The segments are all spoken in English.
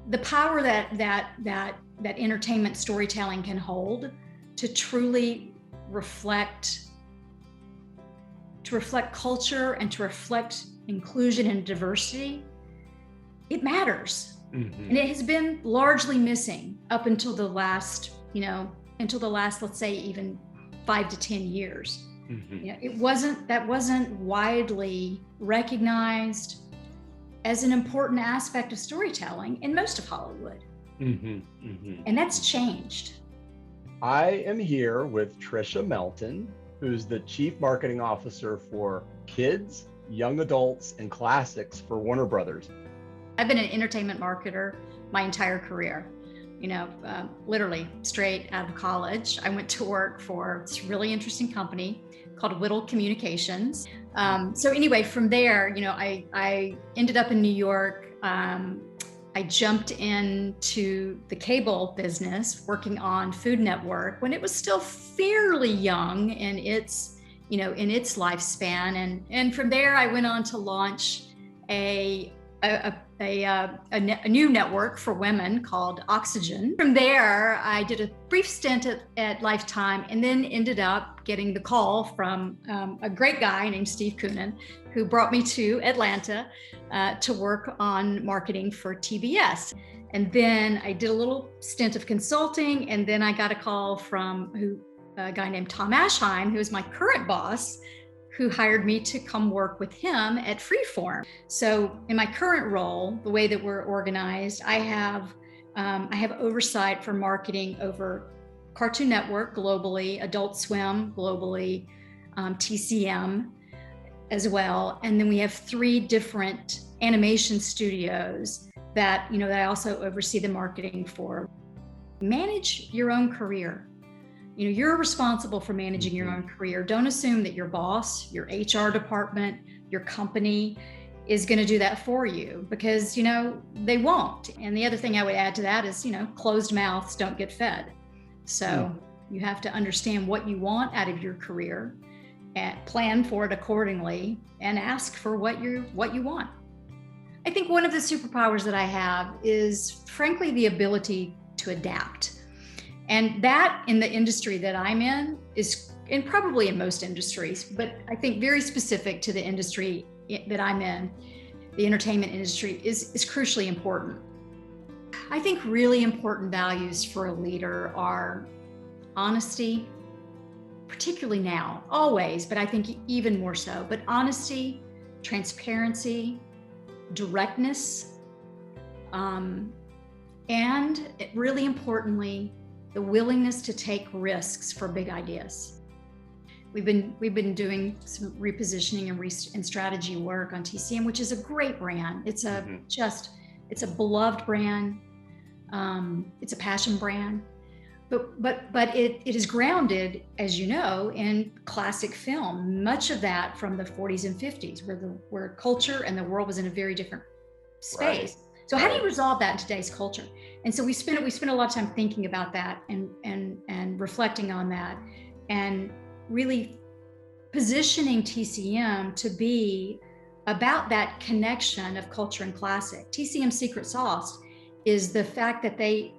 the power that entertainment storytelling can hold to truly reflect culture and to reflect inclusion and diversity, it matters. Mm-hmm. And it has been largely missing up until the last, let's say even 5 to 10 years. Mm-hmm. That wasn't widely recognized as an important aspect of storytelling in most of Hollywood. Mm-hmm. Mm-hmm. And that's changed. I am here with Tricia Melton, who's the Chief Marketing Officer for Kids, Young Adults, and Classics for Warner Brothers. I've been an entertainment marketer my entire career. Literally straight out of college, I went to work for this really interesting company called Whittle Communications. So anyway, from there, I ended up in New York. I jumped into the cable business, working on Food Network when it was still fairly young in its lifespan. And from there, I went on to launch a new network for women called Oxygen. From there, I did a brief stint at Lifetime and then ended up getting the call from a great guy named Steve Koonin, who brought me to Atlanta to work on marketing for TBS. And then I did a little stint of consulting, and then I got a call from a guy named Tom Aschheim, who is my current boss, who hired me to come work with him at Freeform. So in my current role, the way that we're organized, I have oversight for marketing over Cartoon Network globally, Adult Swim globally, TCM as well. And then we have 3 different animation studios that I also oversee the marketing for. Manage your own career. You're responsible for managing your own career. Don't assume that your boss, your HR department, your company is going to do that for you, because, they won't. And the other thing I would add to that is, closed mouths don't get fed. So you have to understand what you want out of your career and plan for it accordingly and ask for what you want. I think one of the superpowers that I have is, frankly, the ability to adapt. And that, in the industry that I'm in, is, and probably in most industries, but I think very specific to the industry that I'm in, the entertainment industry, is crucially important. I think really important values for a leader are honesty, particularly now, always, but I think even more so, but honesty, transparency, directness, and really importantly, the willingness to take risks for big ideas. We've been doing some repositioning and strategy work on TCM, which is a great brand. It's it's a beloved brand. It's a passion brand, but it is grounded, as you know, in classic film. Much of that from the 40s and 50s, where culture and the world was in a very different space. Right. So how do you resolve that in today's culture? And so we spent a lot of time thinking about that and reflecting on that, and really positioning TCM to be about that connection of culture and classic. TCM's secret sauce is the fact that they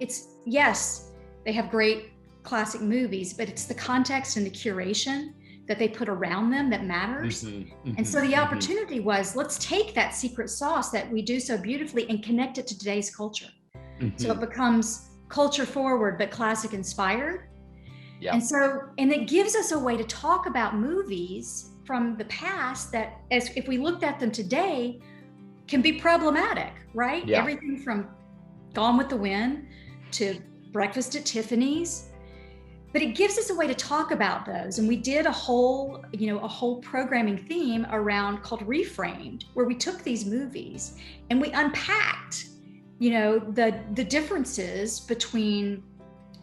have great classic movies, but it's the context and the curation that they put around them that matters. And so the opportunity was, let's take that secret sauce that we do so beautifully and connect it to today's culture. So it becomes culture forward, but classic inspired. Yeah. And it gives us a way to talk about movies from the past that, as if we looked at them today, can be problematic, right? Yeah. Everything from Gone with the Wind to Breakfast at Tiffany's. But it gives us a way to talk about those. And we did a whole programming theme called Reframed, where we took these movies and we unpacked, the differences between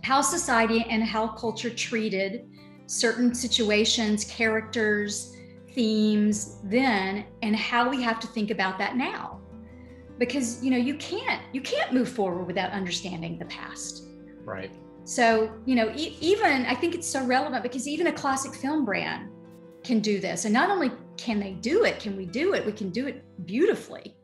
how society and how culture treated certain situations, characters, themes then, and how we have to think about that now. Because, you can't move forward without understanding the past. Right. So, even I think it's so relevant because even a classic film brand can do this. And not only can they do it, can we do it? We can do it beautifully.